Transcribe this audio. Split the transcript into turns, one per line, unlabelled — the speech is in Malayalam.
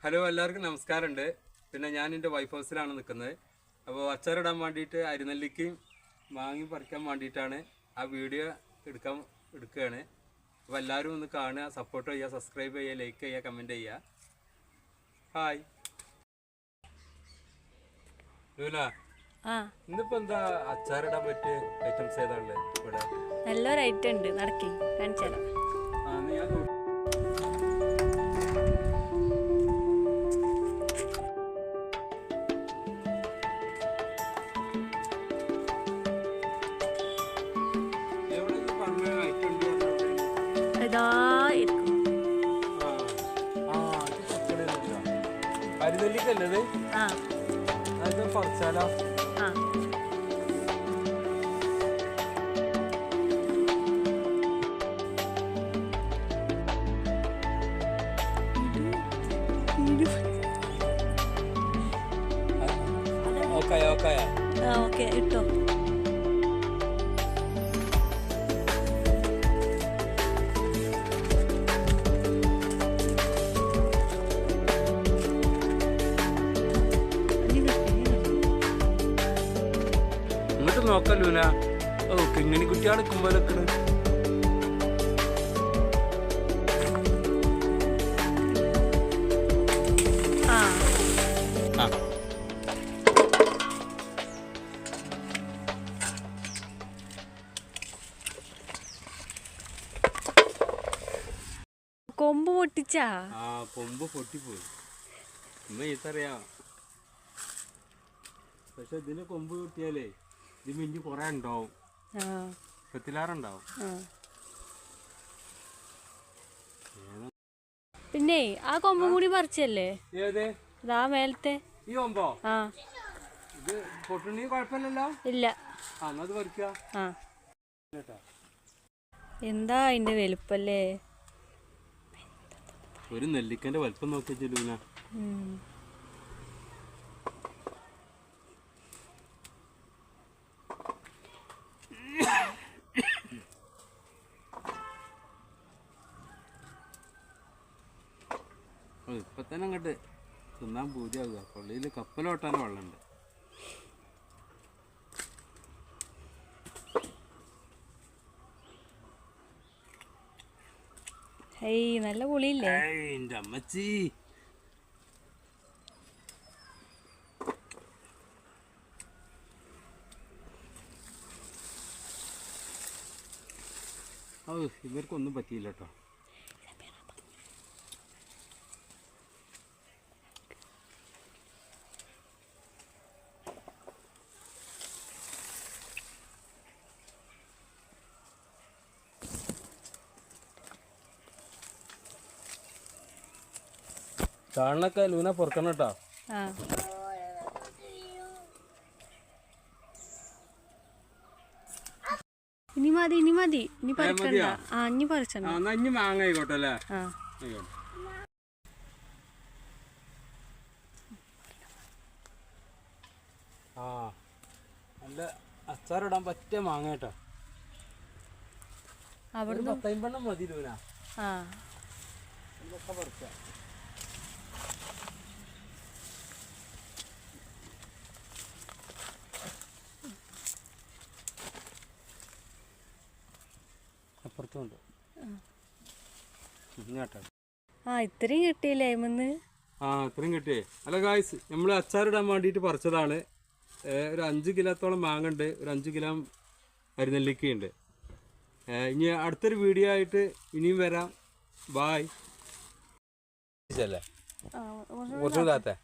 ഹലോ, എല്ലാവർക്കും നമസ്കാരമുണ്ട്. പിന്നെ ഞാൻ എൻ്റെ വൈഫ് ഹൗസിലാണ് നിൽക്കുന്നത്. അപ്പോൾ അച്ചാറിടാൻ വേണ്ടിയിട്ട് അരിനെല്ലിക്ക് വാങ്ങി പറിക്കാൻ വേണ്ടിയിട്ടാണ് ആ വീഡിയോ എടുക്കുകയാണ്. അപ്പോൾ എല്ലാവരും ഒന്ന് കാണുക, സപ്പോർട്ട് ചെയ്യുക, സബ്സ്ക്രൈബ് ചെയ്യുക, ലൈക്ക് ചെയ്യുക, കമൻറ്റ് ചെയ്യുക. ഹായ് ലൂല, ഇന്നിപ്പോൾ എന്താ അച്ചാറിടാൻ പറ്റിയ ഐറ്റംസ് ഏതാണുള്ളത് ഇവിടെ?
നല്ലൊരു ഐറ്റം ഉണ്ട്, നടക്കി കാണിച്ചാലോ.
അരിനെല്ലിക്കല്ലേ അത് പറിച്ചാലോ?
ഓക്കെ ഇട്ടോ.
ഇങ്ങോട്ട് നോക്കല്ലൂല. ഓ, കിങ്ങിണി കുട്ടിയാണ് കുമ്പലക്കണ്.
കൊമ്പ് പൊട്ടിച്ചാ?
കൊമ്പ് പൊട്ടിപ്പോയി. ഇതറിയാം. പക്ഷെ ഇതിന് കൊമ്പ് പൊട്ടിയാലേ ഇത് മിഞ്ചി കൊറേ ഉണ്ടാവും, പത്തിലാറുണ്ടാവും.
പിന്നെ ആ കൊമ്പും കൂടി പറിച്ചല്ലേ?
ഏത്?
ഇതാ മേലത്തെ
ഈ കൊമ്പോ? ഇത് പൊട്ടണി കുഴപ്പമില്ലല്ലോ.
ഇല്ല.
അത് പറിക്കുക.
എന്താ അതിന്റെ വലുപ്പല്ലേ?
ഒരു നെല്ലിക്കന്റെ വലുപ്പം നോക്കിയാ. ഇപ്പൊ തന്നെ അങ്ങോട്ട് തിന്നാൻ പൂതിയാകുക. പള്ളിയിൽ കപ്പലോട്ടാൻ വെള്ളമുണ്ട്.
നല്ല പുളിയില്ലേ
എൻ്റെ അമ്മച്ചി? ഇവർക്കൊന്നും പറ്റിയില്ല കേട്ടോ. ചാണൊക്കെ ലൂന പൊറക്കണം കേട്ടോ.
ഇനി മതി ഇനി പറിക്കണ്ട. ഇനി പറിച്ചണ്ട.
ഇനി മാങ്ങ ആയിക്കോട്ടെ അല്ലേ? നല്ല അച്ചാറിടാൻ പറ്റിയ മാങ്ങ കേട്ടോ. അവിടെ 10 മതി ലൂന. ഇതൊക്കെ പറിക്കാം. അപ്പുറത്തുണ്ട്.
ഇത്രയും കിട്ടിയില്ലേ?
ഇത്രയും കിട്ടിയേ. അല്ല ഗായ്സ്, നമ്മൾ അച്ചാറിടാൻ വേണ്ടിയിട്ട് പറിച്ചതാണ്. ഒരു 5 കിലോത്തോളം മാങ്ങ ഉണ്ട്, ഒരു 5 കിലോ അരിനെല്ലിക്കയുണ്ട്. ഇനി അടുത്തൊരു വീഡിയോ ആയിട്ട് ഇനിയും വരാം. ബായ്. കുറച്ചുകൂടാത്തെ